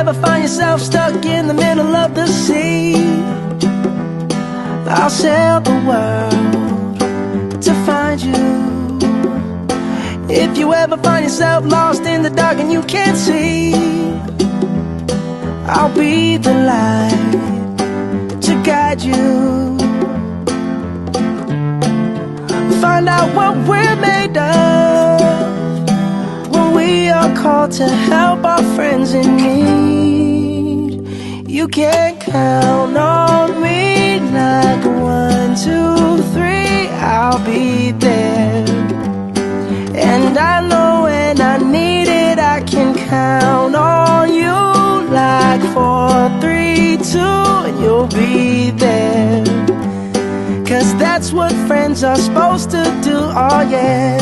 ever find yourself stuck in the middle of the sea, I'll sail the world to find you. If you ever find yourself lost in the dark and you can't see, I'll be the light to guide you. Find out what we're made of when we are called to help our friends in need. You can count on me like 1, 2, 3, I'll be there. And I know when I need it, I can count on you like 4, 3, 2, and you'll be there. 'Cause that's what friends are supposed to do, oh yeah.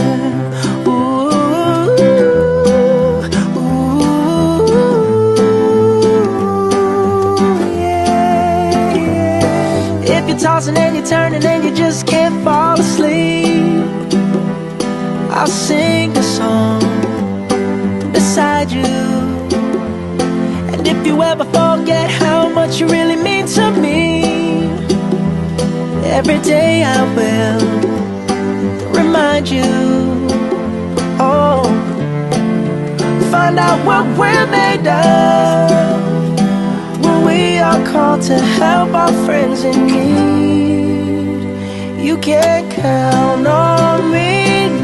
Ooh, ooh, yeah, yeah. If you're tossing and you're turning and you just can't fall asleep, I'll sing a song beside you. And if you ever forget how much you really mean to me, every day I will remind you. Oh, find out what we're made of when we are called to help our friends in need. You can count on me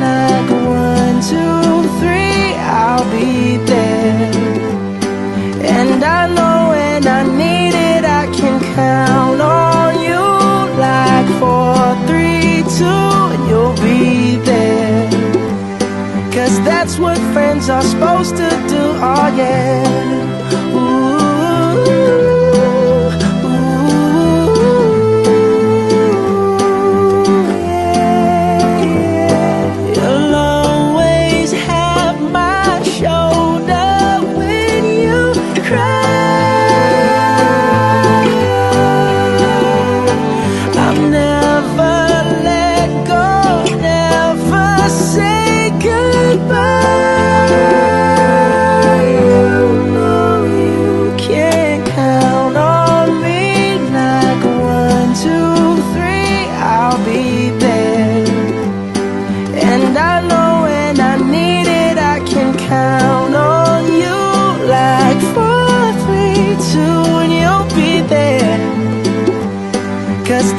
like 1, 2, 3, I'll be there. And I know when I need it, I can count on you like 4, 3, 2, and you'll be there. 'Cause that's what friends are supposed to do, oh yeah. Ooh,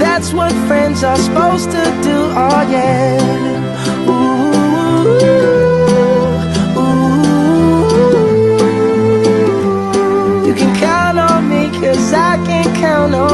that's what friends are supposed to do, oh yeah. Ooh, ooh. You can count on me 'cause I can count on